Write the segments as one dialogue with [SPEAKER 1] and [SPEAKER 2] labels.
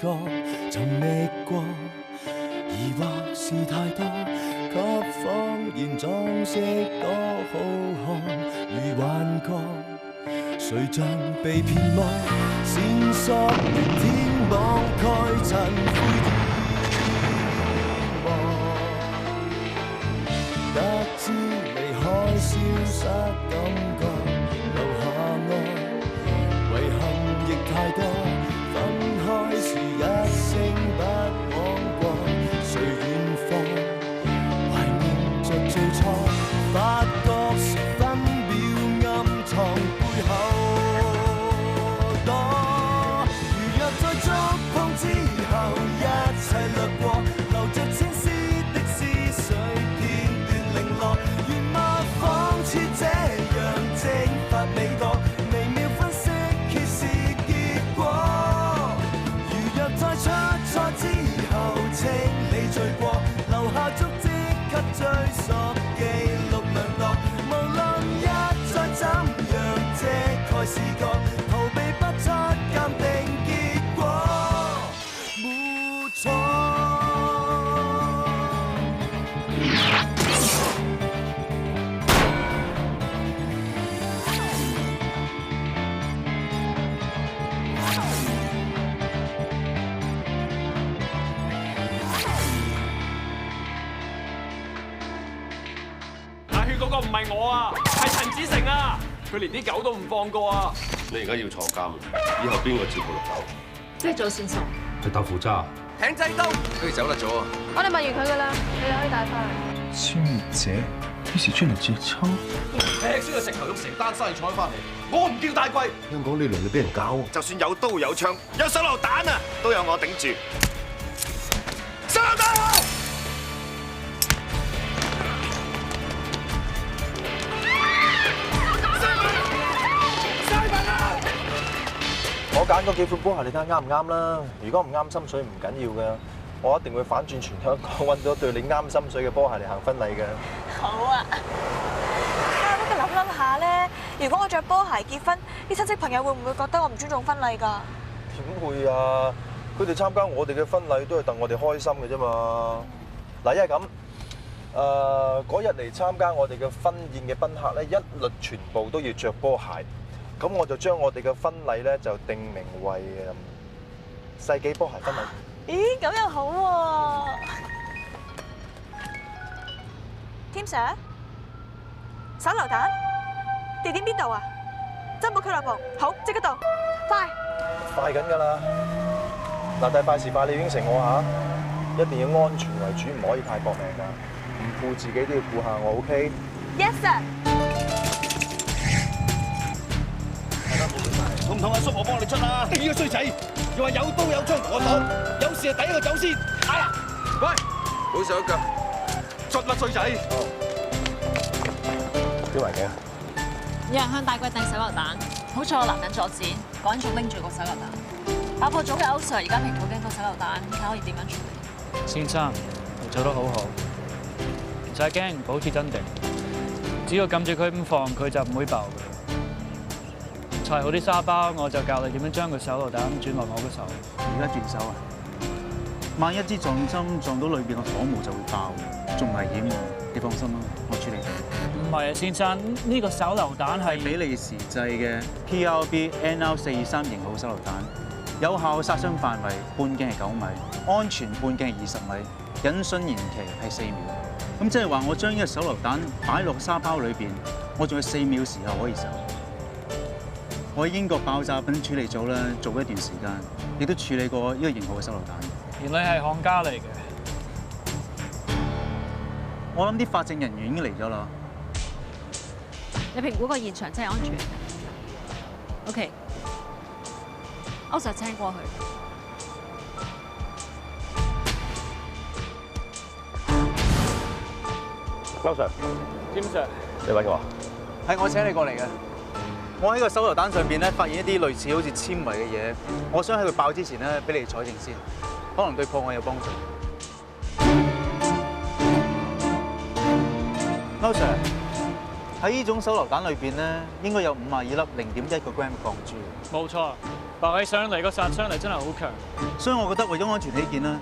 [SPEAKER 1] 覺尋覓過，疑惑是太多，給謊言裝飾多好看，如幻覺，誰像被騙魔，線索天網蓋塵灰煙幕，得知離開消失感覺，留下愛。遺憾亦太多，分開時一聲不枉過，誰遠方懷念着最初，發覺時分秒暗藏背後躲，如若再觸碰之後一切掠過，留着千絲的思緒片段零落，原貌仿似這樣蒸發未覺，微妙分析揭示結果，如若再出錯之後清理罪過，留下足跡給追溯記錄量度，無論一再怎樣遮蓋視覺，逃避不出鑑定結果，沒錯。
[SPEAKER 2] 嗰個唔係我啊，係陳子成啊！佢連啲狗都唔放過啊！
[SPEAKER 3] 你而家要坐監，以後邊個照顧綠豆？
[SPEAKER 4] 即係做線索。
[SPEAKER 3] 係豆腐渣。
[SPEAKER 2] 艇仔刀，
[SPEAKER 3] 佢走甩咗啊！
[SPEAKER 4] 我哋問完佢噶啦，你哋可以帶翻去。
[SPEAKER 1] 消滅者幾時出嚟接抽？
[SPEAKER 3] 踢先個石頭用成單生意採翻嚟，我唔叫大貴。香港呢輪你俾人搞，
[SPEAKER 5] 就算有刀有槍有手榴彈啊，都有我頂住。手榴彈！
[SPEAKER 6] 我揀嗰幾款波鞋，你睇下啱唔啱啦？如果唔啱心水唔緊要嘅，我一定會反轉全香港揾到對你啱心水嘅波鞋嚟行婚禮嘅。
[SPEAKER 7] 好啊！不過諗下咧，如果我着波鞋結婚，啲親戚朋友會唔會覺得我唔尊重婚禮㗎？
[SPEAKER 6] 點會啊？佢哋參加我哋嘅婚禮都係戥我哋開心嘅啫嘛。嗱，因為咁，嗰日嚟參加我哋嘅婚宴嘅賓客咧，一律全部都要着波鞋。咁我就將我哋嘅婚禮咧就定名為世紀波鞋婚禮。
[SPEAKER 7] 咦，咁又好喎！Tim Sir，手榴彈，地點邊度啊？珍寶俱樂部，好，即刻到，快！
[SPEAKER 6] 快緊㗎啦！嗱，但係快時快，你應承我嚇，一定要安全為主，唔可以太搏命㗎，唔顧自己都要顧下我 ，OK？Yes
[SPEAKER 7] sir。
[SPEAKER 5] 痛唔痛啊？叔，我幫你出啦！
[SPEAKER 3] 呢個衰仔又話有刀有槍同我講，有事係第一個走先。係啦，喂，好手一腳，捽啦衰仔！
[SPEAKER 6] 邊圍嘅？
[SPEAKER 4] 有人向大貴掟手榴彈，好彩我男人阻止，嗰人仲拎住個手榴彈。爆破組嘅歐 Sir 而家評估緊個手榴彈，睇可以點樣處理。
[SPEAKER 8] 先生，你做得好好，唔使驚，保持鎮定，只要撳住佢唔放，佢就唔會爆嘅。砌好啲沙包，我就教你點樣將個手榴彈轉落我個手。
[SPEAKER 9] 而家轉手啊！萬一支撞針撞到裏邊個火毛就會爆，仲危險喎！你放心啦，我處理。
[SPEAKER 8] 唔係啊，先生，呢個手榴彈係
[SPEAKER 9] 比利時製嘅 PRB NR423型號手榴彈，有效殺傷範圍半徑係9米，安全半徑係20米，引信延期係4秒。咁即係話我將呢個手榴彈擺落沙包裏邊，我仲有4秒時候可以走。我喺英國爆炸品處理組咧做一段時間，亦都處理過呢個型號嘅手榴彈。
[SPEAKER 8] 原來係行家嚟嘅。
[SPEAKER 9] 我諗啲法證人員已經嚟咗啦。
[SPEAKER 4] 你評估個現場真係安全。OK，歐 Sir 請過去。
[SPEAKER 6] 歐 Sir，Tim
[SPEAKER 2] Sir，
[SPEAKER 6] 你揾我？
[SPEAKER 9] 係我請你過嚟嘅。我喺個手榴彈上邊咧發現一啲類似好似纖維嘅嘢，我想喺佢爆之前咧俾你哋採證先，可能對破案有幫助。歐 Sir，喺呢種手榴彈裏邊咧，應該有52粒0.1個 gram 嘅鋼珠。
[SPEAKER 8] 冇錯，白起上嚟個殺傷力真係好強。
[SPEAKER 9] 所以我覺得為咗安全起見啦，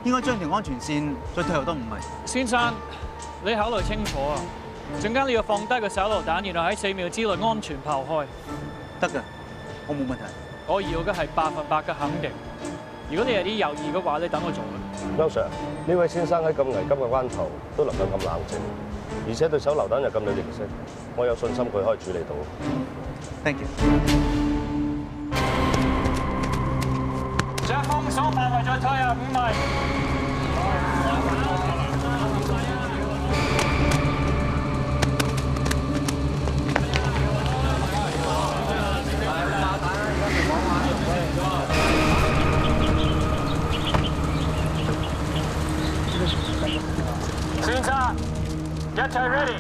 [SPEAKER 9] 應該將條安全線再退後多5米。
[SPEAKER 8] 先生，你考慮清楚啊！陣間你要放低個手榴彈，然後喺4秒之內安全炮開。
[SPEAKER 9] 得㗎，我冇問題。
[SPEAKER 8] 我要嘅係100%嘅肯定。如果你有啲猶豫嘅話，你等我做啦。
[SPEAKER 10] 邱 Sir，呢位先生喺咁危急嘅關頭都能夠咁冷靜，而且對手榴彈又咁有認識，我有信心佢可以處理到。
[SPEAKER 9] Thank you。
[SPEAKER 8] 將封鎖範圍再退後5米。先生，一齊 ready。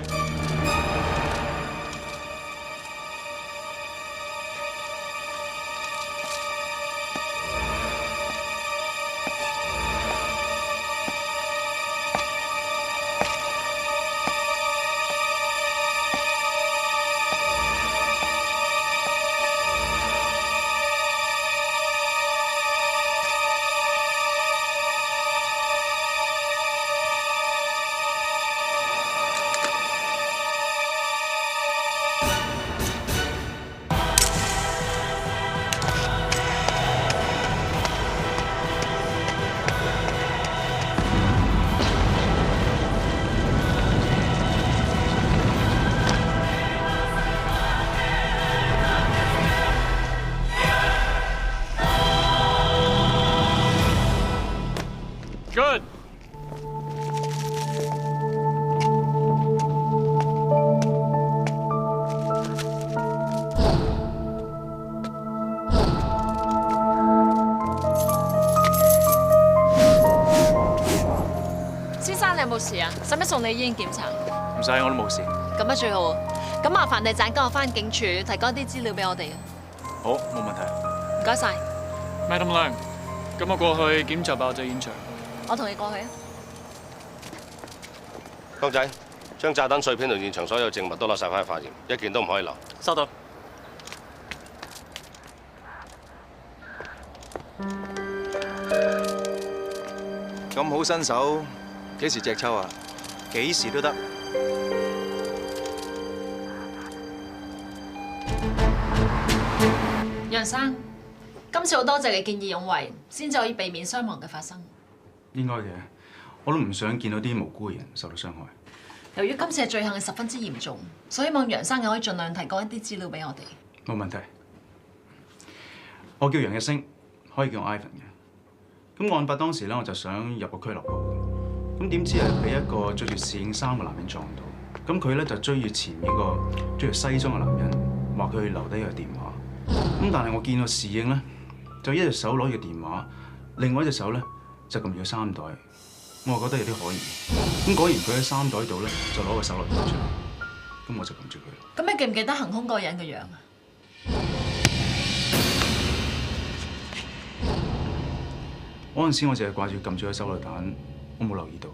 [SPEAKER 8] Good。
[SPEAKER 4] 先生，你有冇事啊？使唔使送你醫院檢查？
[SPEAKER 9] 唔使，我都冇事。
[SPEAKER 4] 咁啊最好。咁麻煩你陣間我返警署提供啲資料俾我哋啊。
[SPEAKER 9] 好，冇問題。
[SPEAKER 4] 唔該晒。
[SPEAKER 8] Madam Lang，咁我過去檢查爆炸現場。
[SPEAKER 4] 我同你過去啊。
[SPEAKER 10] 江仔，將炸彈碎片同現場所有證物都攞晒返去化驗，一件都唔可以留。
[SPEAKER 9] 收到。咁好身手，幾時隻抽啊？幾時都得。
[SPEAKER 4] 楊生，今次好多謝你見義勇為，先至可以避免傷亡嘅發生。
[SPEAKER 9] 應該嘅，我都唔想見到啲無辜嘅人受到傷害。
[SPEAKER 4] 由於今次嘅罪行係十分之嚴重，所以希望楊生可以盡量提供一啲資料俾我哋。
[SPEAKER 9] 冇問題。我叫楊日升，可以叫我 Ivan 嘅。咁案發當時咧，我就想入個俱樂部，咁點知係俾一個着住侍應衫嘅男人撞到。咁佢咧就追住前面個着住西裝嘅男人，話佢留低個電話。咁但係我見到侍應咧，就一隻手攞住個電話，另外一隻手咧就撳住個衫袋。我覺得有啲可疑。咁果然佢喺衫袋度咧就攞個手榴彈出嚟，咁我就撳住佢啦。
[SPEAKER 4] 咁你記唔記得行兇嗰個人嘅樣啊？
[SPEAKER 9] 嗰陣時我淨係掛住撳住個手榴彈，我冇留意到。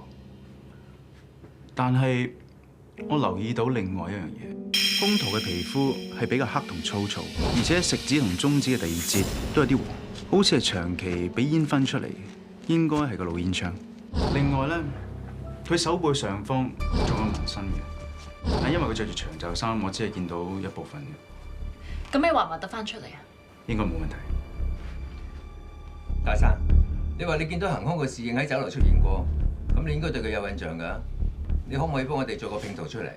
[SPEAKER 9] 但係我留意到另外一樣嘢，兇徒嘅皮膚係比較黑同粗糙，而且食指同中指嘅第二節都有啲黃，好似係長期俾煙燻出嚟，應該係個老煙槍。另外咧，佢手背上方仲有紋身嘅，但因為佢着住長袖衫，我只係見到一部分嘅。
[SPEAKER 4] 咁你畫唔畫得翻出嚟啊？
[SPEAKER 9] 應該冇問題。
[SPEAKER 11] 大生，你話你見到行兇嘅侍應喺酒樓出現過，咁你應該對佢有印象㗎。你可唔可以幫我哋做個拼圖出嚟？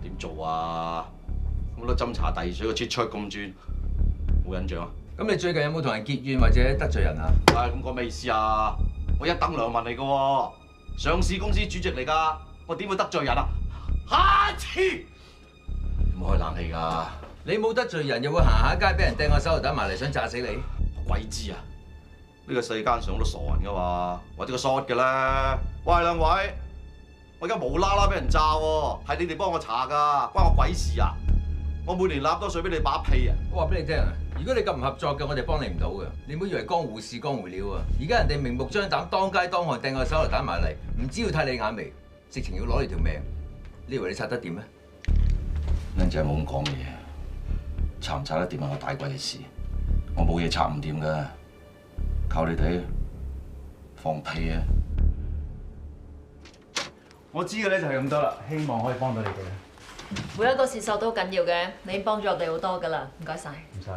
[SPEAKER 5] 點做啊？咁多斟茶遞水個切出咁轉，冇印象啊？
[SPEAKER 11] 咁你最近有冇同人結怨或者得罪人啊？
[SPEAKER 5] 咁講咩意思啊？我一等良民嚟㗎喎，上市公司主席嚟㗎，我點會得罪人啊？下次唔開冷氣㗎。
[SPEAKER 11] 你冇得罪人，又會行下街俾人掟個手榴彈埋嚟想炸死你？
[SPEAKER 5] 鬼知啊！呢個世間上好多傻人㗎嘛，或者個 short 嘅咧。喂，兩位，我而家無啦啦俾人炸喎，係你哋幫我查㗎，關我鬼事啊！我每年納多稅俾你把屁啊！
[SPEAKER 11] 我話俾你聽啊，如果你咁唔合作嘅，我哋幫你唔到嘅。你唔好以為江湖事江湖了啊！而家人哋明目張膽、當街當巷掟個手榴彈埋嚟，唔知要睇你眼眉，直情要攞你條命。你以為你拆得掂咩？
[SPEAKER 5] 靚仔冇咁講嘢，查唔查得掂係我大鬼嘅事。我冇嘢拆唔掂㗎，靠你哋放屁啊！
[SPEAKER 9] 我知嘅咧就係咁多啦，希望可以幫到你哋。
[SPEAKER 4] 每一個事實都好緊要嘅，你已經幫咗我哋好多㗎啦，唔該晒。
[SPEAKER 6] 唔使，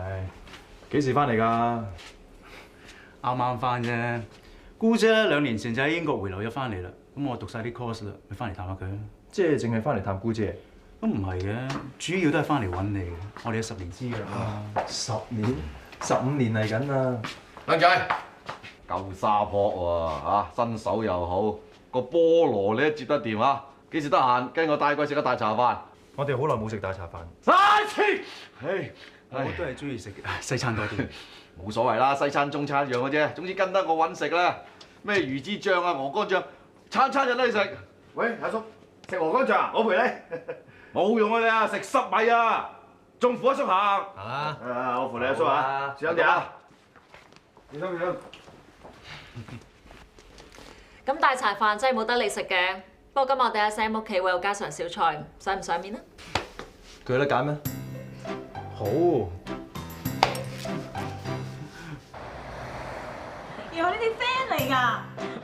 [SPEAKER 6] 幾時翻嚟㗎？
[SPEAKER 9] 啱啱翻啫。姑姐咧2年前就喺英國回流咗翻嚟啦，咁我讀晒啲 course 啦，咪翻嚟探下佢咯。
[SPEAKER 6] 即係淨係翻嚟探姑姐？
[SPEAKER 9] 咁唔係嘅，主要都係翻嚟揾你嘅。我哋有10年之約啦。
[SPEAKER 6] 10年、15年嚟緊啦。
[SPEAKER 5] 靚仔，夠沙坡喎嚇，身手又好，個菠蘿你都接得掂啊！幾時得閒跟我帶佢食個大茶飯？
[SPEAKER 6] 我哋好耐冇食大茶飯。
[SPEAKER 9] 我都係中意食西餐多啲。
[SPEAKER 5] 冇所謂啦，西餐中餐一樣嘅啫，總之跟得我揾食啦。咩魚子醬啊、鵝肝醬，餐餐有得你食。喂，阿叔，食鵝肝醬，我陪你。冇用啊你啊，食濕米啊，仲扶一叔行。我扶你阿叔啊，小心啲啊！小心。
[SPEAKER 4] 咁大茶飯真係冇得你食嘅，不過今日我哋阿 Sam 屋企會有家常小菜，想唔想面啊？
[SPEAKER 6] 佢有得揀咩？好。
[SPEAKER 7] 原來你哋 friend 嚟㗎，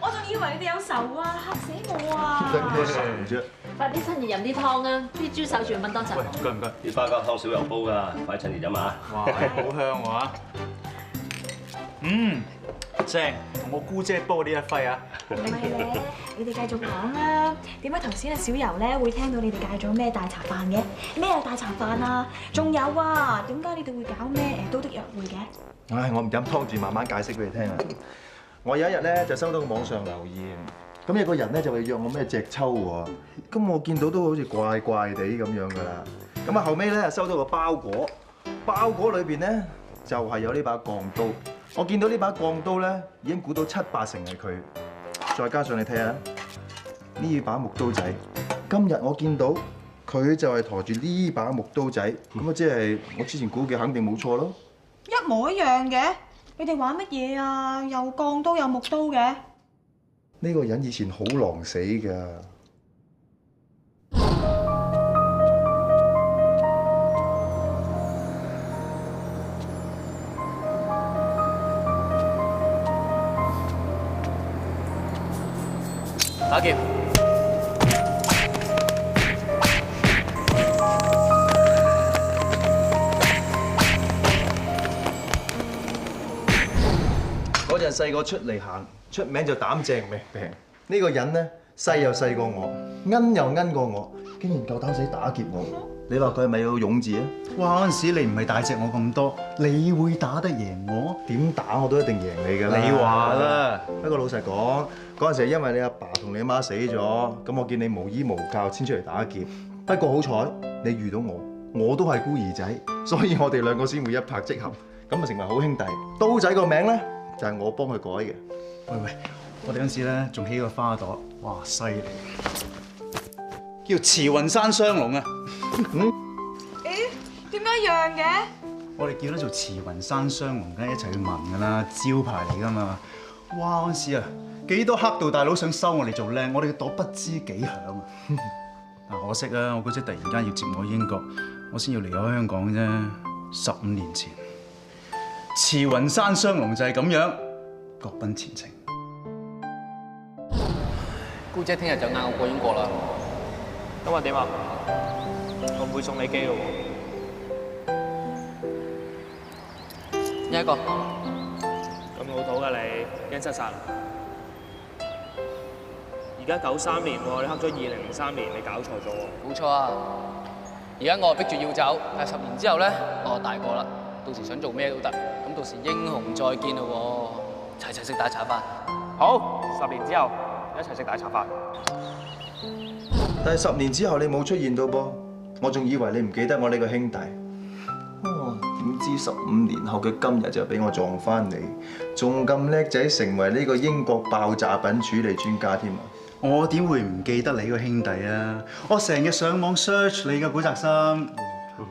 [SPEAKER 7] 我仲以為你哋有仇啊，嚇死我啊！
[SPEAKER 6] 咩仇啫？
[SPEAKER 4] 快啲趁熱飲啲湯啊！啲豬手仲要燜多陣。
[SPEAKER 10] 唔該。啲花膠湯少油煲㗎，快啲趁熱飲啊！
[SPEAKER 9] 哇，好香喎！正，同我姑姐煲呢一揮啊！
[SPEAKER 7] 唔係咧，你哋繼續講啦。點解頭先阿小柔咧會聽到你哋戒咗咩大茶飯嘅？咩係大茶飯啊？仲有啊，點解你哋會搞咩都的約會嘅？
[SPEAKER 6] 唉，我唔飲湯住，慢慢解釋俾你聽啊！我有一日咧就收到個網上留言，咁有個人咧就會約我咩隻抽喎，咁我見到都好似怪怪地咁樣噶啦。咁啊後尾咧收到個包裹，包裹裏邊咧就係有呢把鋼刀。我見到呢把鋼刀咧已經估到7、8成係佢，再加上你睇下呢把木刀仔，今日我見到佢就係抬住呢把木刀仔，咁啊即係我之前估嘅肯定冇錯咯。
[SPEAKER 7] 一模一樣嘅，你哋玩乜嘢啊？又鋼刀又木刀嘅？
[SPEAKER 6] 呢個人以前好狼死㗎。
[SPEAKER 2] 打劫！
[SPEAKER 6] 嗰陣細個出嚟行，出名就膽正命平。呢個人咧細又細過我，奀又奀過我，竟然夠膽死打劫我。你話佢係咪有勇字啊？
[SPEAKER 9] 哇！嗰陣時你唔係大隻我咁多，你會打得贏我？
[SPEAKER 6] 點打我都一定贏你㗎啦。
[SPEAKER 9] 你話啦。
[SPEAKER 6] 不過老實講，嗰陣時係因為你阿爸同你阿媽死咗，咁我見你無依無靠先出嚟打劫。不過好彩你遇到我，我都係孤兒仔，所以我哋兩個先會一拍即合，咁啊成為好兄弟。刀仔個名咧就係我幫佢改嘅。
[SPEAKER 9] 喂，我哋嗰陣時咧仲起個花朵，哇犀利！叫慈雲山雙龍啊！
[SPEAKER 7] 咦？點解一樣嘅？
[SPEAKER 9] 我哋叫得做慈雲山雙龍，梗係一齊去問㗎啦，招牌嚟㗎嘛！哇！嗰陣時啊，幾多黑道大佬想收我哋做靚，我哋嘅朵不知幾響啊！但可惜啊，我姑姐突然間要接我去英國，我先要離開香港啫。15年前，慈雲山雙龍就係咁樣各奔前程。
[SPEAKER 2] 姑姐聽日就嗌我過英國啦。咁話點啊？我唔會送你機咯喎。一個。咁老土㗎你，驚失殺。而家93年喎，你黑咗2003年，你搞錯咗喎。冇錯啊！而家我逼住要走，但係10年之後咧，我大個啦，到時想做咩都得。咁到時英雄再見咯喎，齊齊食大茶飯。好，10年之後一齊食大茶飯。
[SPEAKER 6] 但係10年之後你冇出現到噃，我仲以為你唔記得我呢個兄弟。點知15年後嘅今日就俾我撞翻你，仲咁叻仔成為呢個英國爆炸品處理專家添啊！
[SPEAKER 9] 我點會唔記得你個兄弟啊？我成日上網 search 你嘅古澤生，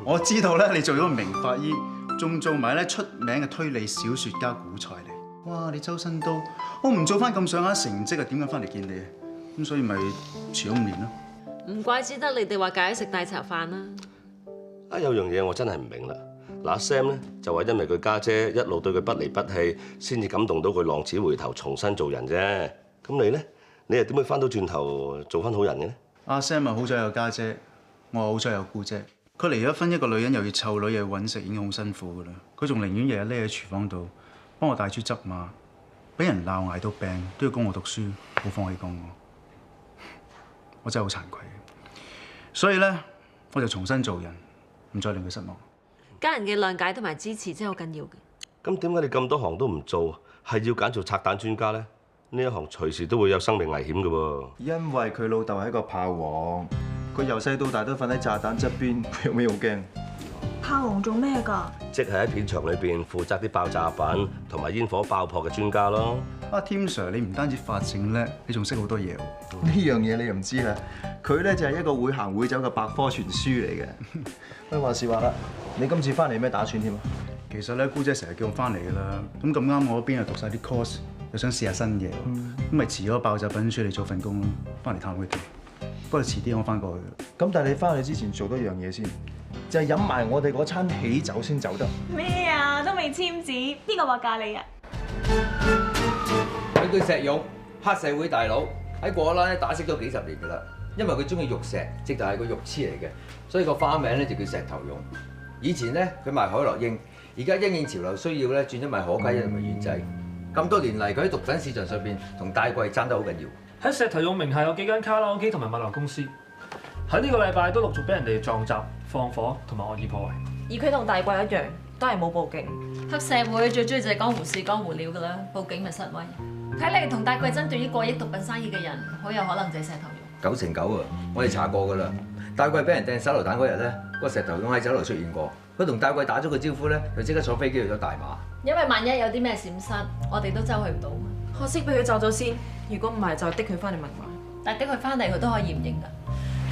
[SPEAKER 9] 我知道咧你做咗個名法醫，仲做埋咧出名嘅推理小説家古才嚟。哇！你周身刀，我唔做翻咁上下成績啊，點解翻嚟見你啊？咁所以咪遲咗5年咯。
[SPEAKER 4] 唔怪之得你哋話戒咗食大茶飯啦。
[SPEAKER 10] 有樣嘢我真係唔明啦，嗱 Sam 咧就話因為佢家姐一路對佢不離不棄，先至感動到佢浪子回頭重新做人啫。咁你咧，你又點會翻到轉頭做翻好人嘅咧？
[SPEAKER 9] 阿 Sam 啊，好彩有家姐，我好彩有姑姐。佢離咗婚，一個女人又要湊女又要揾食，已經好辛苦噶啦。佢仲寧願日日匿喺廚房度幫我帶豬執馬，俾人鬧捱到病都要供我讀書，好放棄過我。我真係好慚愧。所以咧，我就重新做人，唔再令佢失望。
[SPEAKER 4] 家人嘅諒解同埋支持真係好緊要嘅。
[SPEAKER 10] 咁點解你咁多行都唔做，係要揀做拆彈專家咧？呢一行隨時都會有生命危險嘅喎。
[SPEAKER 6] 因為佢老豆係一個炮王，佢由細到大都瞓喺炸彈側邊，佢有咩好驚？
[SPEAKER 7] 炮王做咩㗎？
[SPEAKER 10] 即係喺片場裏邊負責啲爆炸品同埋煙火爆破嘅專家咯。
[SPEAKER 9] 阿 Tim Sir， 你唔單止法證叻，你仲識好多嘢喎。
[SPEAKER 6] 呢樣嘢你又唔知啦，佢咧就係一個會行會走嘅百科全書嚟嘅。喂，話時話啦，你今次翻嚟咩打算添啊？
[SPEAKER 9] 其實咧，姑姐成日叫我翻嚟㗎啦。咁啱我嗰邊又讀晒啲 course， 又想試下新嘢，咁咪遲咗爆炸品書嚟做份工咯。翻嚟探佢哋，不過遲啲我翻過去。
[SPEAKER 6] 咁但係你翻去之前做多樣嘢先，就係飲埋我哋嗰餐喜酒先走得。
[SPEAKER 7] 咩啊？都未簽字，邊個話嫁你啊？
[SPEAKER 11] 佢叫石勇，黑社會大佬，喺果欄咧打識咗幾十年㗎啦。因為佢中意玉石，直頭係個玉痴嚟嘅，所以個花名咧就叫石頭勇。以前咧佢賣海洛英，而家因應潮流需要咧轉咗賣可卡因同埋丸仔。咁多年嚟，佢喺毒品市場上邊同大貴爭得好緊要。
[SPEAKER 12] 喺石頭勇名下有幾間卡拉 OK 同埋物流公司，喺呢個禮拜都陸續俾人哋撞閘、放火同埋惡意破壞。
[SPEAKER 4] 而佢同大貴一樣，都係冇報警。黑社會最中意就係江湖事、江湖料㗎啦，報警咪失威。睇嚟同大貴爭奪於過億毒品生意嘅人，好有可能就係石頭勇。
[SPEAKER 11] 9成9啊！我哋查過㗎啦。大貴俾人掟手榴彈嗰日咧，個石頭勇喺酒樓出現過。佢同大貴打咗個招呼咧，就即刻坐飛機去咗大馬。
[SPEAKER 4] 因為萬一有啲咩閃失，我哋都周去唔到。可惜俾佢走咗先，如果唔係就的佢翻嚟問話。但係的佢翻嚟，佢都可以唔認㗎。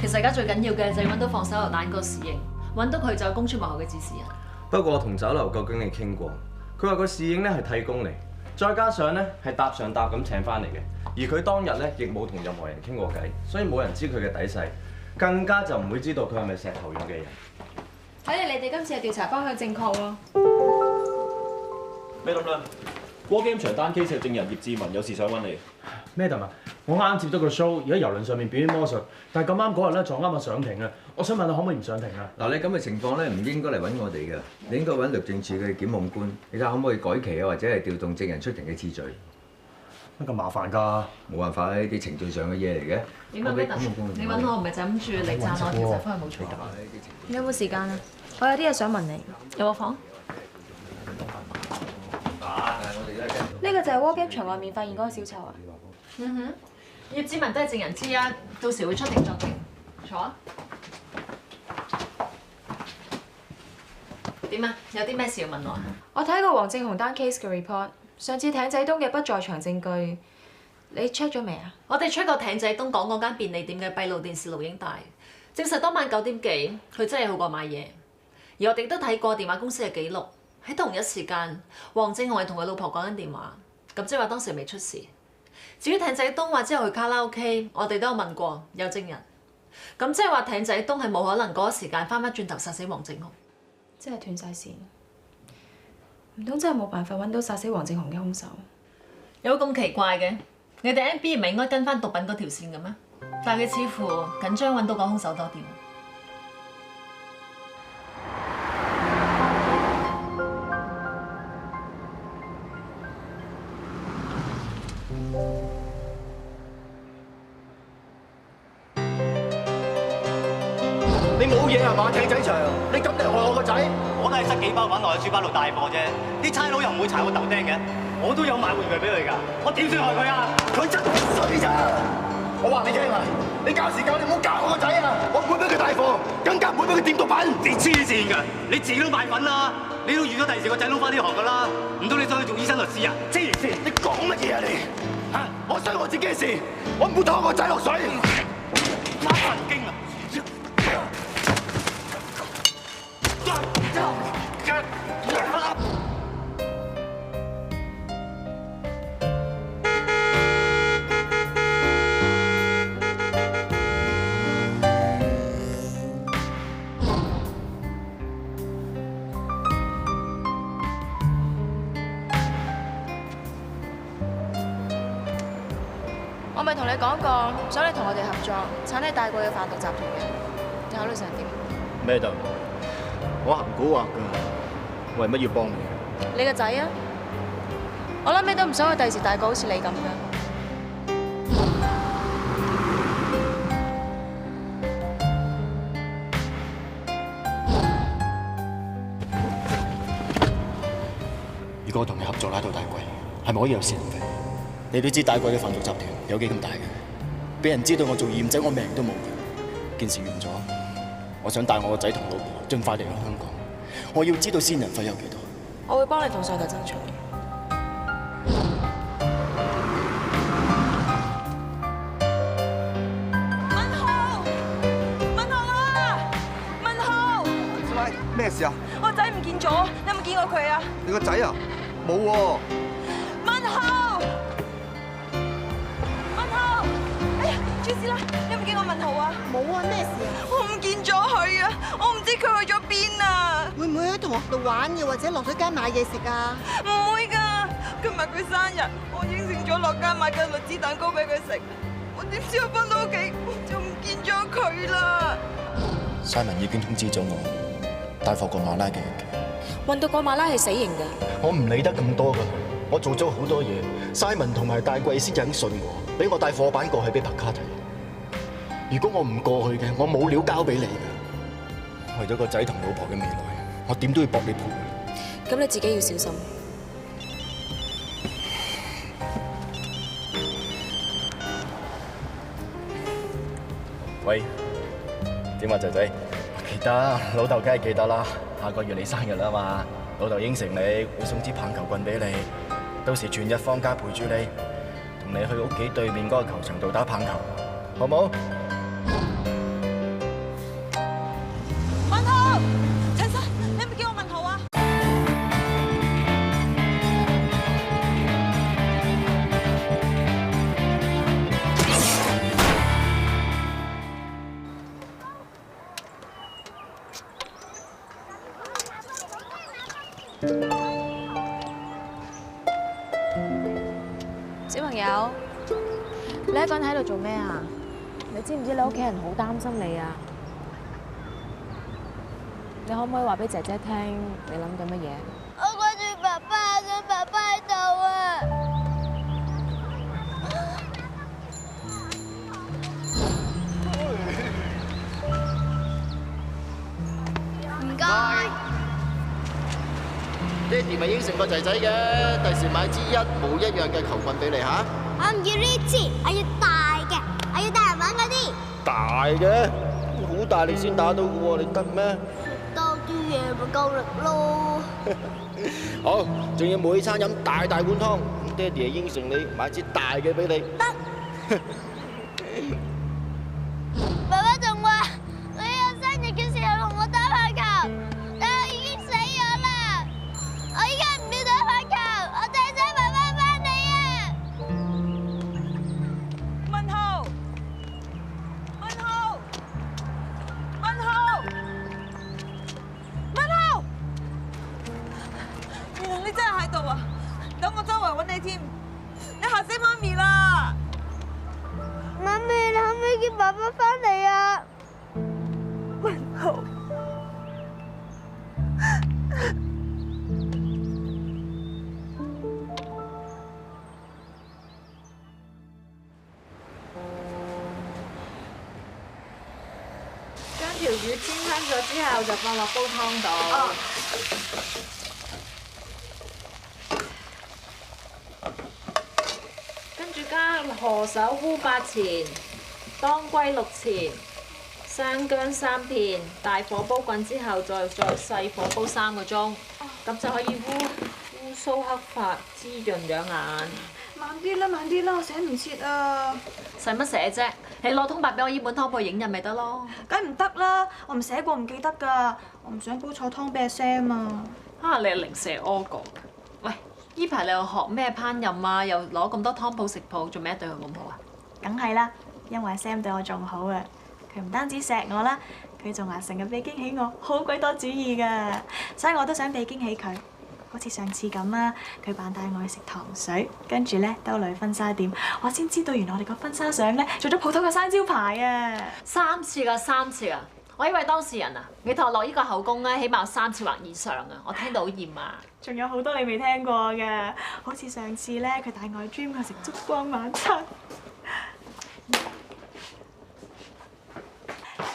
[SPEAKER 4] 其實而家最緊要嘅就係揾到放手榴彈個侍應，揾到佢就係公署幕後嘅指示人。
[SPEAKER 13] 不過我同酒樓個經理傾過，佢話個侍應咧係替工嚟，再加上咧係搭上搭咁請翻嚟嘅，而佢當日咧亦冇同任何人傾過偈，所以冇人知佢嘅底細，更加就唔會知道佢係咪石頭勇嘅人。
[SPEAKER 4] 睇嚟你哋今次嘅調查方向正確喎。
[SPEAKER 13] 咩咁啦？War Game 場單 case 嘅證人葉志文有事想揾你。
[SPEAKER 12] Madam 啊，我啱接咗個 show，而家遊輪上面表演魔術，但係咁啱嗰日咧撞啱我上庭啊！我想問下可唔可以唔上庭啊？
[SPEAKER 11] 嗱，你咁嘅情況咧，唔應該嚟揾我哋嘅，你應該揾律政處嘅檢控官，你睇下可唔可以改期啊，或者係調動證人出庭嘅次序。
[SPEAKER 12] 乜咁麻煩㗎？
[SPEAKER 11] 冇辦法，呢啲程序上嘅嘢嚟嘅。
[SPEAKER 4] 點啊，Madam？你揾我唔係就諗住嚟讚我調查方向冇錯。你有冇時間啊？我有啲嘢想問你。有冇房？
[SPEAKER 7] 呢個就係 War Game 場外面發現嗰個小丑啊！
[SPEAKER 4] 葉志文都係證人之一，到時會出庭作證。坐啊！點啊？有啲咩事要問我啊？
[SPEAKER 7] 我睇過黃正雄單 case 嘅 report， 上次艇仔東嘅不在場證據，你 check 咗未啊？
[SPEAKER 4] 我哋 check 過艇仔東講嗰間便利店嘅閉路電視錄影帶，證實當晚9點幾，佢真係好過買嘢。而我哋都睇過電話公司嘅記錄，喺同一時間，黃正雄係同佢老婆講緊電話，咁即係話當時未出事。至於艇仔東話之後去卡拉 OK， 我哋都有問過，有證人。咁即係話艇仔東係冇可能嗰個時間翻返轉頭殺死黃正雄。
[SPEAKER 7] 真係斷晒線，唔通真係冇辦法揾到殺死黃正雄嘅兇手？
[SPEAKER 4] 有咁奇怪嘅？你哋 MB 唔係應該跟翻毒品嗰條線嘅咩？但係佢似乎緊張揾到個兇手多啲。
[SPEAKER 14] 你冇嘢係嘛？艇仔場，你咁嚟害我個仔？我都係塞幾包粉落去書包度帶貨啫，啲差佬又唔會踩我豆釘嘅，我都有買玩具俾佢㗎，我點算害佢啊？佢真係衰咋！我話你聽啊，你教時教你唔好教我個仔啊！我唔會俾佢帶貨，更加唔會俾佢掂毒品。你黐線㗎！你自己都買粉啦，你都預咗第時個仔撈翻呢行㗎啦，唔通你想去做醫生律師啊？黐線！你講乜嘢啊你？嚇！我衰我自己嘅事，我唔會拖我個仔落水。媽神經啊！
[SPEAKER 15] 咪同你講過，想你同我哋合作，鏟你大貴嘅販毒集團嘅，你考慮成點？
[SPEAKER 14] 咩度？我行古惑㗎，為乜要幫你？
[SPEAKER 15] 你個仔啊！我諗你都唔想佢第時大個好似你咁㗎。
[SPEAKER 14] 如果我同你合作拉到大貴，係咪可以有私人費？你都知大貴嘅販毒集團有幾咁大嘅，俾人知道我做二五仔，我命都冇嘅。件事完咗，我想帶我個仔同老婆盡快離開香港。我要知道私人費有幾多。
[SPEAKER 15] 我會幫你同上頭爭取。
[SPEAKER 6] 咩事啊？
[SPEAKER 16] 我仔唔見咗，你有冇見過佢啊？
[SPEAKER 6] 你個仔啊？冇喎。
[SPEAKER 16] 文豪，文豪，哎呀，朱師奶，你有冇見過文豪啊？冇啊，咩事啊？我唔見咗佢啊！我唔知佢去咗邊啊！
[SPEAKER 17] 會唔會喺同學度玩嘅，或者落咗街買嘢食啊？
[SPEAKER 16] 唔會㗎，今日佢生日，我應承咗落街買個栗子蛋糕俾佢食。我點知我返到屋企就唔見咗佢啦
[SPEAKER 14] Simon已經通知咗我，帶貨過馬拉嘅日期。
[SPEAKER 15] 運到過馬拉係死刑㗎。
[SPEAKER 14] 我唔理得咁多㗎，我做咗好多嘢。Simon 同埋大貴先肯信我，俾我帶貨板過去俾柏卡睇。如果我唔過去嘅，我冇料交俾你㗎。為咗個仔同老婆嘅未來，我點都要搏你賠。
[SPEAKER 15] 咁你自己要小心。
[SPEAKER 14] 喂，點啊仔仔？記得，老豆梗係記得啦。下個月你生日啦嘛，老豆應承你會送支棒球棍俾你，到時全日放假陪住你，同你去屋企對面嗰個球場度打棒球，好冇？
[SPEAKER 16] 文豪，陳生，你有冇見過文豪啊？
[SPEAKER 15] 小朋友，你一個人喺度做咩啊？你知唔知你屋企人好擔心你啊？你可唔可以話俾姐姐聽你諗緊乜嘢？
[SPEAKER 18] 我掛住爸爸，想爸爸喺度啊！
[SPEAKER 14] 唔該。爹哋咪應承個仔仔嘅，第時買支一模一樣嘅球棍俾你嚇。
[SPEAKER 18] 我唔要呢支，我要大嘅，我要大人玩嗰啲。
[SPEAKER 14] 大嘅，好大力先打到嘅喎，你得咩？
[SPEAKER 18] 多啲嘢咪夠力咯。
[SPEAKER 14] 好，仲要每餐飲大碗湯，咁爹哋係應承你買支大嘅俾你。
[SPEAKER 18] 得。爸爸仲話佢有生日嘅時候同我打棒球，但係已經死咗啦。我依家唔要打棒球，我淨係想爸爸翻嚟啊！
[SPEAKER 16] 文豪，文豪，文豪，文豪，原來你真係喺度啊！等我周圍揾你添，你嚇死媽咪啦！
[SPEAKER 18] 媽咪，你可唔可以叫爸爸翻嚟啊？
[SPEAKER 16] 文豪。
[SPEAKER 4] 將條魚煎香咗之後，就放落煲湯度。跟住加何首烏8錢，當歸6錢，生薑3片，大火煲滾之後，再細火煲3個鐘，咁就可以烏蘇黑髮，滋潤養眼。
[SPEAKER 7] 慢啲啦，慢啲啦，我寫唔切啊！
[SPEAKER 4] 使乜寫啫？你攞通白俾我依本湯鋪影印咪得咯。
[SPEAKER 7] 梗唔得啦，我唔寫過唔記得㗎，我唔想煲錯湯俾阿 Sam 啊！
[SPEAKER 4] 你係零舍屙過。喂，依排你又學咩烹飪啊？又攞咁多湯鋪食譜，做咩對佢咁好啊？
[SPEAKER 7] 梗係啦，因為阿 Sam 對我仲好啊！佢唔單止錫我啦，佢仲話成日俾驚喜我，好鬼多主意㗎，所以我都想俾驚喜佢。好似上次咁啊，佢扮帶我去食糖水，跟住咧兜落去婚紗店，我先知道原來我哋個婚紗相咧做咗普通嘅生招牌啊
[SPEAKER 4] ！3次啊！我以為當事人啊，你同我落呢個口供咧，起碼有3次或以上啊！我聽到好厭啊！
[SPEAKER 7] 仲有好多你未聽過嘅，好似上次咧，佢帶我去 Dream 去食燭光晚餐。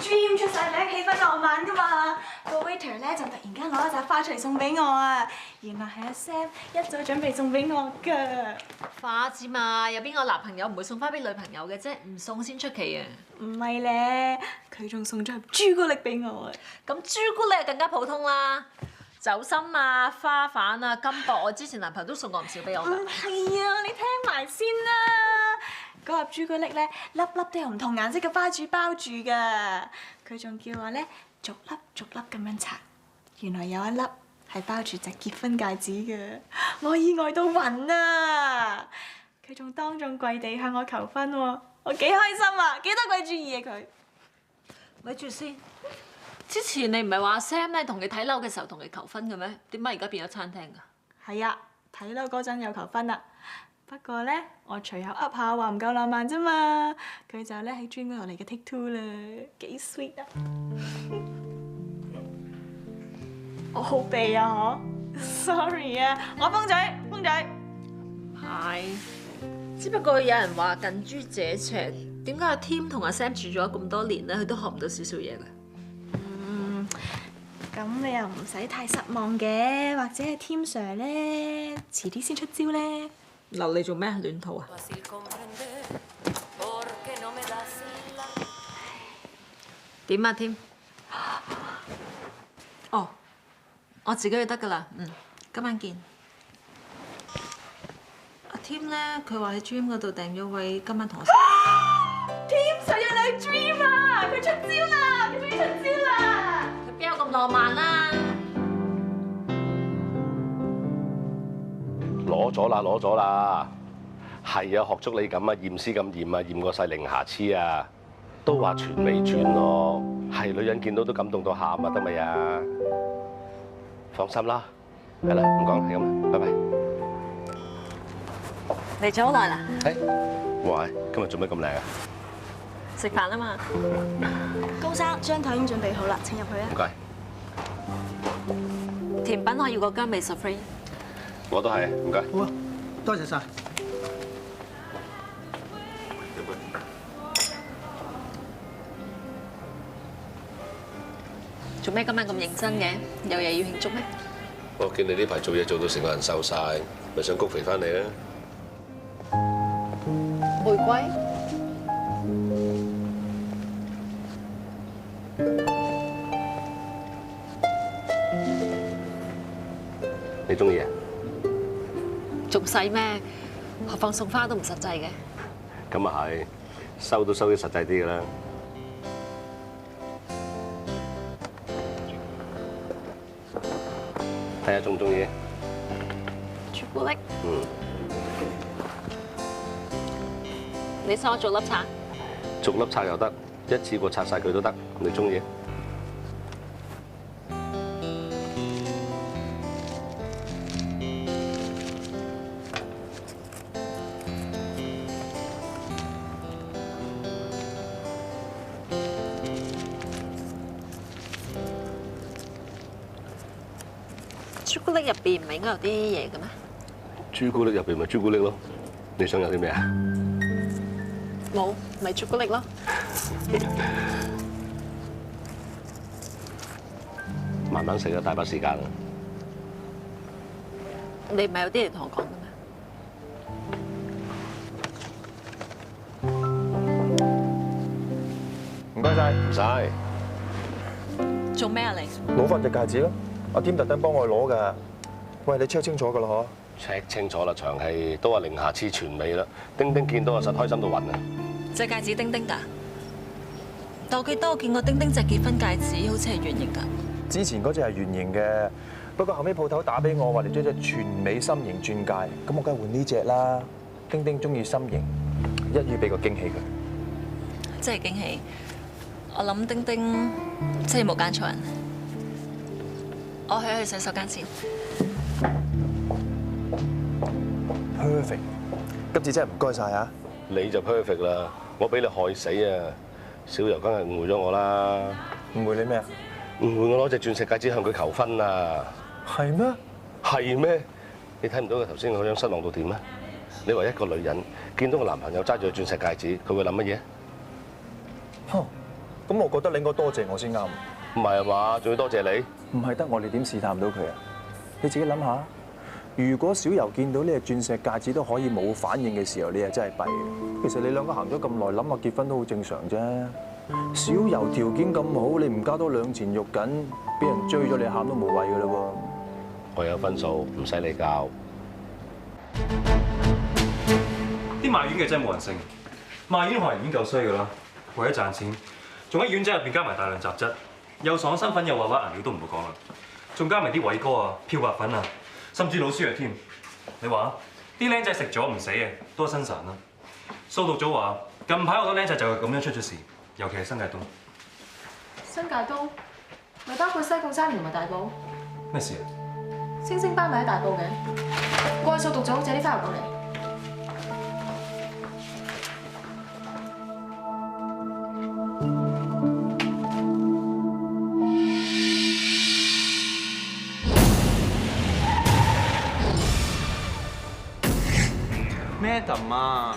[SPEAKER 7] Dream 出晒名，氣氛浪漫噶嘛，個 waiter 咧就突然間攞一紮花出嚟送俾我啊！原來係阿 Sam 一早準備送俾我㗎。
[SPEAKER 4] 花之嘛，有邊個男朋友唔會送花俾女朋友嘅啫？唔送先出奇啊！
[SPEAKER 7] 唔係咧，佢仲送咗盒朱古力俾我啊！
[SPEAKER 4] 咁朱古力更加普通啦，酒心啊、花瓣啊、金箔，我之前男朋友都送過唔少俾我㗎。
[SPEAKER 7] 係啊，你聽埋先啦。嗰盒朱古力咧，粒粒都有唔同顏色嘅花珠包住㗎。佢仲叫我咧逐粒逐粒咁樣拆，原來有一粒係包住隻結婚戒指㗎。我意外到暈啊！佢仲當眾跪地向我求婚喎，我幾開心啊！幾多鬼主意啊佢？
[SPEAKER 4] 咪住先，之前你唔係話 Sam 咧同你睇樓嘅時候同你求婚嘅咩？點解而家變咗餐廳㗎？
[SPEAKER 7] 係啊，睇樓嗰陣有求婚啦。不過咧，我隨口噏下話唔夠浪漫啫嘛，佢就咧喺 Dream 嗰度嚟嘅 take two 啦，幾 sweet 啊！我好避啊嗬 ，sorry 啊，我封嘴。
[SPEAKER 4] 係，只不過有人話近朱者赤，點解阿 Tim 同阿 Sam 住咗咁多年咧，佢都學唔到少少嘢嘅？
[SPEAKER 7] 咁你又唔使太失望嘅，或者係 Tim Sir 咧，遲啲先出招咧。
[SPEAKER 4] 留你做咩？亂套啊！點啊，Tim？哦，我自己去得㗎啦。今晚見。阿 Tim 咧，佢話喺 Dream 嗰度訂咗位，今晚同我食。
[SPEAKER 7] Tim Sir 約你去 Dream 啊！佢出招啦！佢終於出招啦！
[SPEAKER 4] 佢邊有咁浪漫啊？
[SPEAKER 10] 攞咗啦，係啊，學足你咁啊，驗屍咁驗啊，驗過晒零瑕疵啊，都話傳未轉咯，係女人見到都感動到喊啊，得未啊？放心啦，係啦，唔講係咁，拜拜。
[SPEAKER 4] 嚟咗好耐啦。
[SPEAKER 10] 喂，今日做咩咁靚啊？
[SPEAKER 4] 食飯啊嘛。
[SPEAKER 7] 高生，張台已經準備好啦，請入去啊。
[SPEAKER 10] 唔該。
[SPEAKER 4] 甜品我要個姜味 supreme。
[SPEAKER 10] 我都係，唔該。
[SPEAKER 14] 好啊，多謝晒。
[SPEAKER 4] 做咩今晚咁認真嘅？有嘢要慶祝咩？
[SPEAKER 10] 我見你呢排做嘢做到成個人瘦晒，咪想谷肥翻你啊！
[SPEAKER 4] 玫瑰。
[SPEAKER 10] 你中意啊？
[SPEAKER 4] 仲使咩？何況送花都唔實際嘅。
[SPEAKER 10] 咁啊係，收都收啲實際啲㗎啦。睇下中唔中意？
[SPEAKER 4] 朱古力。你想我做粒拆？
[SPEAKER 10] 逐粒拆又得，一次過拆晒佢都得，你中意？
[SPEAKER 4] 朱古力入邊唔係應該有啲嘢嘅咩？
[SPEAKER 10] 朱古力入邊咪朱古力咯，你想有啲咩啊？
[SPEAKER 4] 冇，咪朱古力咯。
[SPEAKER 10] 慢慢食啊，大把時間啊。
[SPEAKER 4] 你唔係有啲嘢同我講嘅咩？
[SPEAKER 6] 唔該晒。
[SPEAKER 10] 唔使。
[SPEAKER 4] 做咩啊你？
[SPEAKER 6] 攞翻隻戒指咯，阿 Tim 特登幫我攞㗎。喂，你 check 清楚㗎啦嗬
[SPEAKER 10] check 清楚啦，長氣都話零瑕疵全美啦。丁丁見到我實開心到暈啊！
[SPEAKER 4] 隻戒指丁丁㗎，但我記得我見過丁丁隻結婚戒指好似係圓形㗎。
[SPEAKER 6] 之前嗰隻係圓形嘅，不過後尾鋪頭打俾我話嚟咗隻全美心形鑽戒，咁我梗係換呢隻啦。丁丁中意心形，一於俾個驚喜佢。
[SPEAKER 4] 真係驚喜！我諗丁丁真係冇揀錯人。我去洗手間先。
[SPEAKER 6] perfect。今次真係唔該晒啊！
[SPEAKER 10] 你就 perfect 啦，我俾你害死啊！小柔梗係誤會咗我啦。
[SPEAKER 6] 誤會你咩啊？
[SPEAKER 10] 誤會我攞隻鑽石戒指向佢求婚啊！
[SPEAKER 6] 係咩？
[SPEAKER 10] 係咩？你睇唔到佢頭先嗰樣失望到點咩？你話一個女人見到個男朋友揸住個鑽石戒指，佢會諗乜嘢？
[SPEAKER 6] 咁我覺得你應該多謝我先啱。
[SPEAKER 10] 唔係啊嘛，仲要多謝你？
[SPEAKER 6] 唔係得我哋點試探到佢啊？你自己諗下，如果小柔見到呢隻鑽石戒指都可以冇反應嘅時候，你係真係弊。其實你兩個行咗咁耐，諗下結婚都好正常啫。小柔條件咁好，你唔加多兩錢肉緊，俾人追咗你喊都無謂㗎啦喎。
[SPEAKER 10] 我有分數，唔使你教。
[SPEAKER 12] 啲賣丸嘅真係冇人性，賣丸學人已經夠衰㗎啦，為咗賺錢，仲喺丸仔入邊加埋大量雜質，又爽身粉又滑滑顏料都唔好講啦，仲加埋啲偉哥啊、漂白粉啊，甚至老鼠藥添。你話啲僆仔食咗唔死嘅，多身神啦。蘇督祖話近排好多僆仔就係咁樣出咗事，尤其係新界東。
[SPEAKER 15] 新界東咪包括西貢沙田同埋大埔？
[SPEAKER 12] 咩事啊？
[SPEAKER 15] 星星班咪喺大埔嘅，過去掃毒組借啲花油過嚟。
[SPEAKER 19] Madam 啊，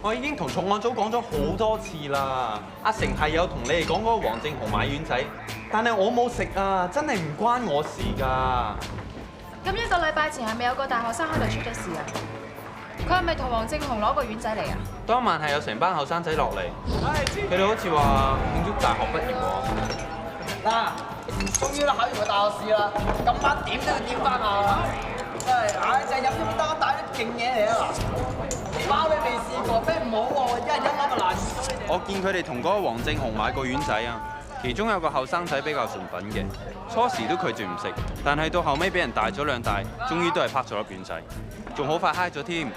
[SPEAKER 19] 我已經同重案組講咗好多次啦。阿成係有同你哋講嗰個黃正雄買丸仔，但係我冇食啊，真係唔關我事㗎。
[SPEAKER 15] 咁一個禮拜前係咪有個大學生喺度出咗事啊？佢係咪同黃正雄攞個丸仔嚟啊？
[SPEAKER 19] 當晚係有成班後生仔落嚟，佢哋好似話慶祝大學畢業喎。
[SPEAKER 2] 嗱，終於都考完個大學試啦，今晚點都要掂翻下。真係，就係飲咗咁多帶啲勁嘢嚟啊！包你未試過，咩唔好喎？一人一粒就難咗你哋。
[SPEAKER 19] 我見佢哋同嗰個黃正雄買個丸仔啊，其中有個後生仔比較純品嘅，初時都拒絕唔食，但係到後尾俾人大咗兩大，終於都係拍咗粒丸仔，仲好快嗨咗添。
[SPEAKER 15] 咁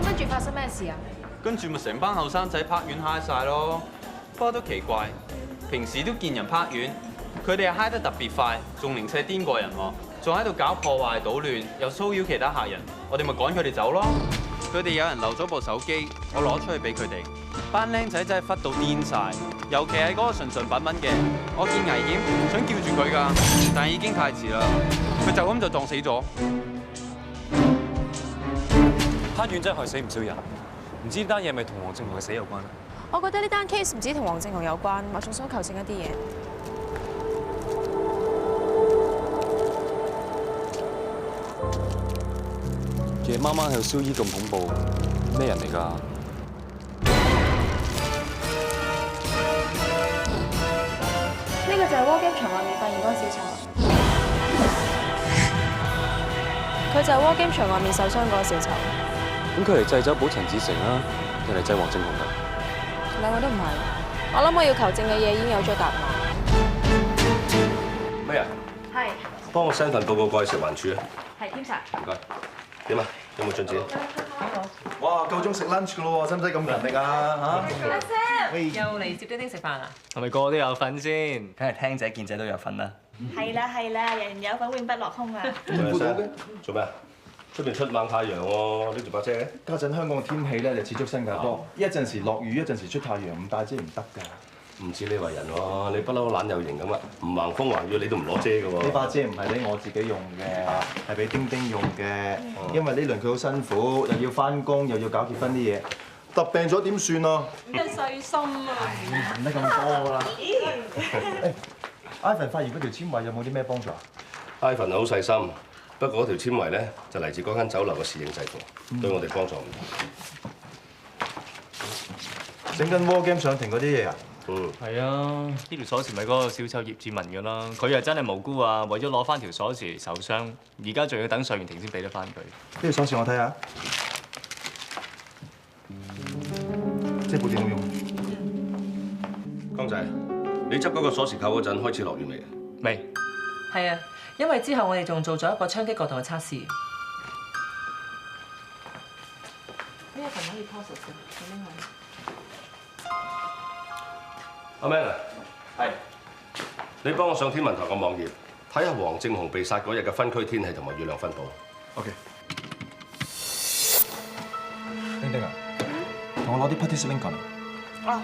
[SPEAKER 15] 跟住發生咩事啊？
[SPEAKER 19] 跟住咪成班後生仔拍丸嗨晒咯。不過都奇怪，平時都見人拍丸，佢哋係嗨得特別快，仲零舍癲過人喎，仲喺度搞破壞搗亂，又騷擾其他客人，我哋咪趕佢哋走咯。佢哋有人留咗部手機，我攞出去俾佢哋。班僆仔真係忽到癲晒，尤其係嗰個純品嘅，我見危險想叫住佢㗎，但係已經太遲啦，佢就咁就撞死咗。
[SPEAKER 12] 拍丸真係害死唔少人，唔知呢單嘢係咪同黃正雄嘅死有關？
[SPEAKER 15] 我覺得呢單 case 唔止同黃正雄有關，我仲想求證一啲嘢。
[SPEAKER 13] 夜媽媽喺度燒衣咁恐怖，咩人嚟㗎？
[SPEAKER 15] 呢個就係 War Game 場外面發現嗰個小丑，佢就係 War Game 場外面受傷嗰個小丑。
[SPEAKER 13] 咁佢嚟製走寶陳子成啦，定係製黃正雄㗎？
[SPEAKER 15] 兩個都唔係，我諗我要求證嘅嘢已經有咗答案。
[SPEAKER 10] 咩啊？
[SPEAKER 15] 係。
[SPEAKER 10] 幫我 send 份報告過去食環署啊！
[SPEAKER 15] 係，添晒。
[SPEAKER 10] 唔該。點啊？有冇進展？
[SPEAKER 6] 哇，夠鐘食 lunch 㗎咯喎，使唔使咁勤力啊？
[SPEAKER 20] 阿 Sam，又嚟接丁丁食飯啊？
[SPEAKER 21] 係咪個個都有份先？梗係聽者見者都有份啦。
[SPEAKER 7] 係啦係啦，人人有份永不落空啊！
[SPEAKER 10] 做咩啊？出邊出猛太陽喎，拎住把遮嘅。
[SPEAKER 6] 家陣香港嘅天氣咧就似足新加坡，一陣時落雨，一陣時出太陽，唔帶遮唔得㗎。
[SPEAKER 10] 唔似你為人喎，你不嬲懶有型咁啊！唔橫風橫雨你都唔攞遮㗎喎。
[SPEAKER 6] 呢把遮唔係俾我自己用嘅，係俾丁丁用嘅。因為呢輪佢好辛苦，又要翻工，又要搞結婚啲嘢，特病咗點算啊？
[SPEAKER 7] 真細心啊！
[SPEAKER 6] 唔得咁多啦。Ivan 發現嗰條纖維有冇啲咩幫助啊
[SPEAKER 10] ？Ivan 好細心，不過嗰條纖維咧就嚟自嗰間酒樓嘅侍應製貨，對我哋幫助唔大。
[SPEAKER 6] 整緊 War Game 上庭嗰啲嘢啊？
[SPEAKER 21] 係啊，呢條鎖匙咪嗰個小丑葉志文㗎啦，佢又真係無辜啊，為咗攞翻條鎖匙受傷，而家仲要等上完庭先俾得翻佢。
[SPEAKER 6] 呢條鎖匙我睇下，即係部電腦用。
[SPEAKER 10] 江仔，你執嗰個鎖匙扣嗰陣開始落雨未啊？
[SPEAKER 20] 未。係啊，因為之後我哋仲做咗一個槍擊角度嘅測試。
[SPEAKER 15] 呢一份可以 pause 先，你拎嚟。
[SPEAKER 10] 阿 Man 啊，係，你幫我上天文台個網頁睇下黃正雄被殺嗰日嘅分區天氣同埋月亮分佈。
[SPEAKER 6] OK。丁丁啊，同我攞啲 putty sling 過嚟。
[SPEAKER 7] 啊。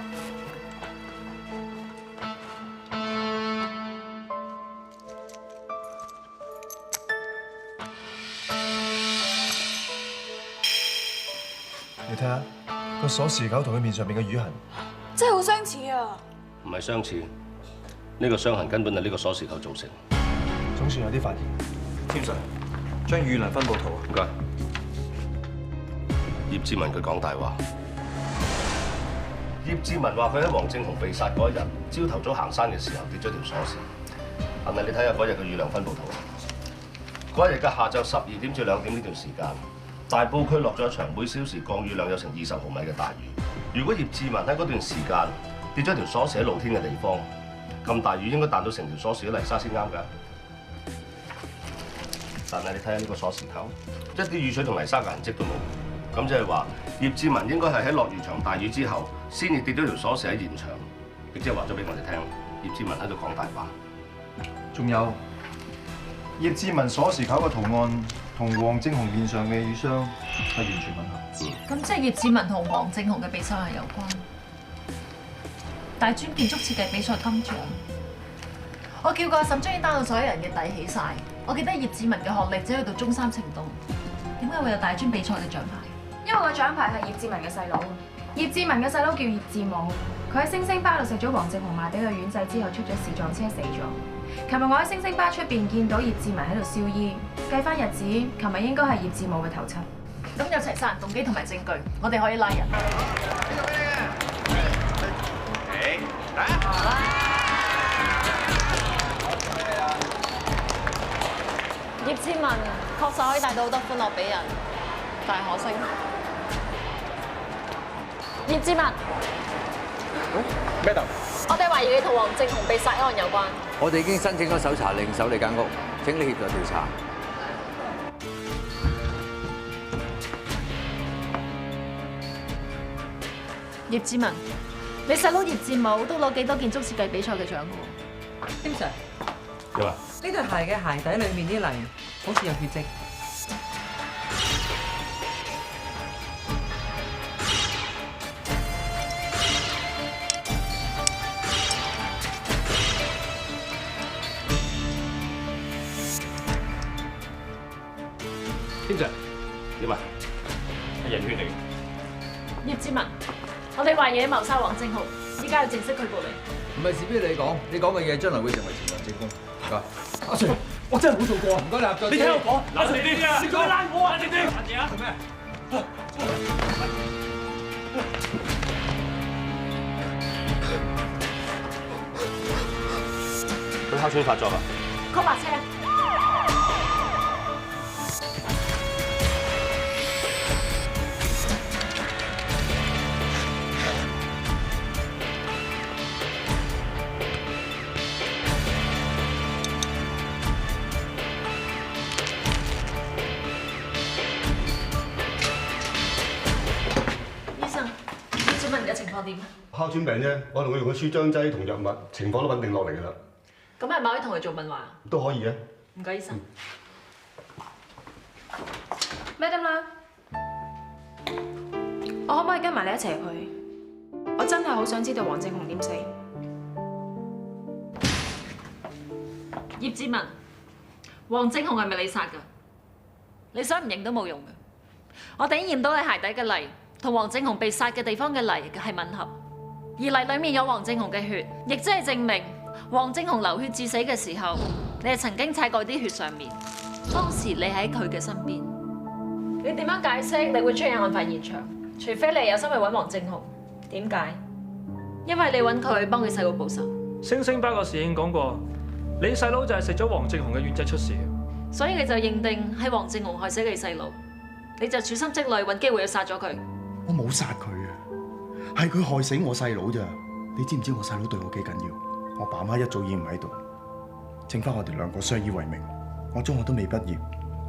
[SPEAKER 6] 你睇下個鎖匙扣同佢面上面嘅瘀痕，
[SPEAKER 7] 真係好相似啊！
[SPEAKER 10] 唔係相似，呢個傷痕根本係呢個鎖匙扣造成。
[SPEAKER 6] 總算有啲發現。
[SPEAKER 13] 天 Sir，將雨量分佈圖。
[SPEAKER 10] 唔該。葉志文佢講大話。葉志文話佢喺黃正雄被殺嗰日，朝頭早行山嘅時候跌咗條鎖匙。係咪你睇下嗰日嘅雨量分佈圖？嗰日嘅下晝12點至2點呢段時間，大埔區落咗一場每小時降雨量有成20毫米嘅大雨。如果葉志文喺嗰段時間跌咗條鎖匙喺露天嘅地方，咁大雨應該彈到成條鎖匙嘅泥沙先啱㗎。但係你睇下呢個鎖匙扣，一啲雨水同泥沙嘅痕跡都冇。咁即係話葉志文應該係喺落完場大雨之後，先至跌咗條鎖匙喺現場，亦即係話咗俾我哋聽，葉志文喺度講大話。
[SPEAKER 6] 仲有葉志文鎖匙扣嘅圖案同黃正雄面上嘅瘀傷係完全吻合。
[SPEAKER 4] 咁即係葉志文同黃正雄嘅比賽係有關。大專建築設計比賽金獎，我叫過阿沈將啲單到所有人嘅底起晒。我記得葉志文嘅學歷只去到中3程度，點解會有大專比賽嘅獎牌？
[SPEAKER 15] 因為個獎牌係葉志文嘅細佬。葉志文嘅細佬叫葉志武，佢喺星星巴度食咗黃正雄賣俾佢丸仔之後出咗事撞車死咗。琴日我喺星星巴出邊見到葉志文喺度燒衣，計翻日子，琴日應該係葉志武嘅頭七。
[SPEAKER 4] 咁有齊殺人動機同埋證據，我哋可以拉人。葉志文確實可以帶到好多歡樂俾人，但係可惜。葉志文
[SPEAKER 11] ，Madam，
[SPEAKER 4] 我哋懷疑你同黃正雄被殺案有關。
[SPEAKER 11] 我哋已經申請咗搜查令，搜你間屋，請你協助調查。
[SPEAKER 4] 葉志文，你細佬葉志武都攞幾多建築設計比賽嘅獎喎？
[SPEAKER 20] 丁 Sir，
[SPEAKER 10] 點啊？
[SPEAKER 20] 呢對鞋嘅鞋底裏面啲泥好似有血跡。
[SPEAKER 12] 天 Sir，
[SPEAKER 10] 點啊？
[SPEAKER 12] 係人血嚟嘅。
[SPEAKER 4] 葉志文，我哋懷疑你謀殺黃正雄，依家要正式拘捕你。
[SPEAKER 11] 唔係事必你講，你講嘅嘢將來會成為前人證供。唔該，
[SPEAKER 3] 阿 Sir，我真係冇做過。
[SPEAKER 11] 唔該你合作。
[SPEAKER 3] 你聽我講，阿 Sir，你做咩拉我啊？你哋做咩？
[SPEAKER 10] 佢哮喘發作啊！
[SPEAKER 4] call 白車。醫生，葉志文嘅情況點？
[SPEAKER 1] 哮喘病啫，我同佢用咗舒張劑同藥物，情況都穩定落嚟㗎啦。
[SPEAKER 4] 咁係咪可以同佢做問話？
[SPEAKER 1] 都可以嘅。
[SPEAKER 4] 唔該，醫生。
[SPEAKER 15] Madam 啦，我可唔可以跟埋你一齊入去？我真係好想知道黃正雄點死。
[SPEAKER 4] 葉志文，黃正雄係咪你殺㗎？你想唔認都冇用嘅。我哋已經驗到你鞋底嘅泥同黃正雄被殺嘅地方嘅泥係吻合，而泥裡面有黃正雄嘅血，亦即係證明黃正雄流血致死嘅時候，你係曾經踩過啲血上面。當時你喺佢嘅身邊。 你點樣解釋你會出現案發現場？除非你有心去揾黃正雄，點解？因為你揾佢幫佢細佬報仇。
[SPEAKER 8] 星星巴個侍應講過，你細佬就係食咗黃正雄嘅丸仔出事，
[SPEAKER 4] 所以你就認定係黃正雄害死你細佬，你就處心積慮揾機會去殺咗佢。
[SPEAKER 1] 我冇殺佢啊，係佢害死我細佬咋？你知唔知我細佬對我幾緊要？我爸媽一早已經唔喺度，剩翻我哋兩個相依為命。我中學都未畢業，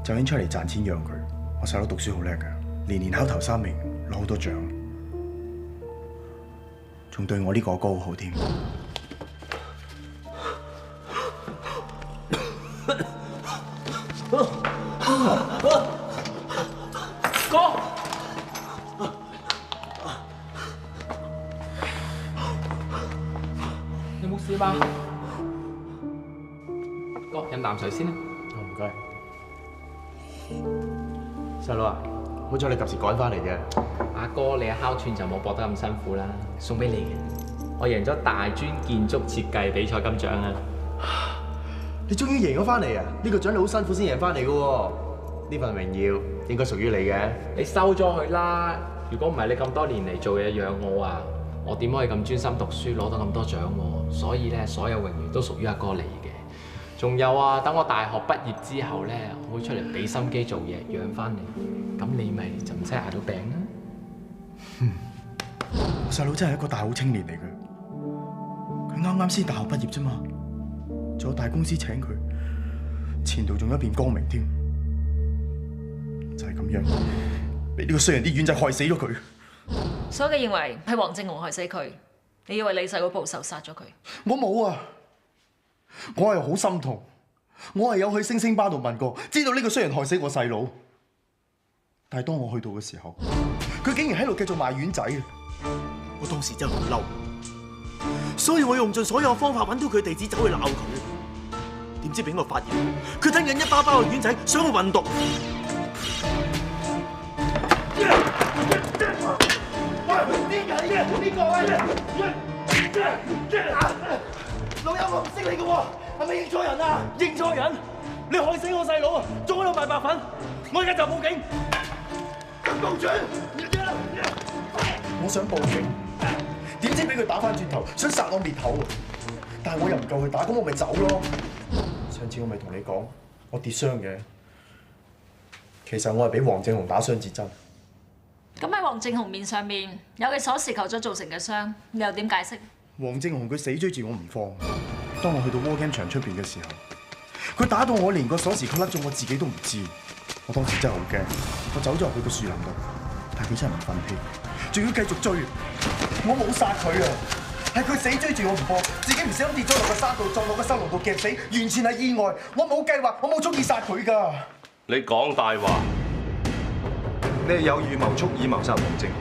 [SPEAKER 1] 就已經出嚟賺錢養佢。 我細佬讀書好叻㗎，年年考頭3名，攞好多獎，仲對我呢個哥好好添。
[SPEAKER 2] 你冇事嘛？哥，飲啖水先啦。
[SPEAKER 6] 唔該。細佬啊，好彩你及時趕翻嚟啫。
[SPEAKER 2] 阿哥，你烤串就冇搏得咁辛苦啦，送俾你嘅。我贏咗大專建築設計比賽金獎啊！
[SPEAKER 6] 你終於贏咗翻嚟啊！呢個獎你好辛苦先贏翻嚟嘅喎，呢份榮耀應該屬於你嘅。
[SPEAKER 2] 你收咗佢啦！如果唔係你咁多年嚟做嘢養我啊，我點可以咁專心讀書攞到咁多獎喎？所以咧，所有榮譽都屬於阿哥你嘅。仲有啊，等我大學畢業之後咧，我會出嚟俾心機做嘢養翻你，咁你咪就唔使捱到病啦。
[SPEAKER 1] 我細佬真係一個大好青年嚟嘅，佢啱啱先大學畢業啫嘛，仲有大公司請佢，前途仲一片光明添。就係咁樣，俾呢個衰人啲丸仔害死咗佢。
[SPEAKER 4] 所以你認為係黃正雄害死佢？你以為你細佬報仇殺咗佢？
[SPEAKER 1] 我冇啊！我係好心痛，我係有去星星巴度問過，知道呢個衰人害死我細佬。但係當我去到嘅時候，佢竟然喺度繼續賣丸仔啊！
[SPEAKER 5] 我當時真係好嬲，所以我用盡所有方法揾到佢地址走去鬧佢。點知俾我發現，佢吞緊一包包嘅丸仔，想去運毒。喂，邊個嘅？邊個啊？老友，我唔識你嘅喎，係咪認錯人啊？認錯人？你害死我細佬啊！仲喺度賣白粉，我而家就報警。報警！
[SPEAKER 1] 我想報警，點知俾佢打翻轉頭，想殺我滅口啊！但係我又唔夠佢打，咁我咪走咯。上次我咪同你講，我跌傷嘅，其實我係俾黃正雄打傷至真。
[SPEAKER 4] 咁喺黃正雄面上面有嘅鎖匙扣咗造成嘅傷，你又點解釋？
[SPEAKER 1] 黃正雄佢死追住我唔放，當我去到 War Game 場出邊嘅時候，佢打到我連個鎖匙扣甩咗，我自己都唔知。我當時真係好驚，我走咗入去個樹林度，但係佢真係唔忿氣，仲要繼續追。我冇殺佢啊，係佢死追住我唔放，自己唔小心跌咗落個山度，撞落個森林度夾死，完全係意外。我冇計劃，我冇蓄意殺佢㗎。
[SPEAKER 10] 你講大話，
[SPEAKER 6] 你係有預謀蓄意謀殺黃正雄。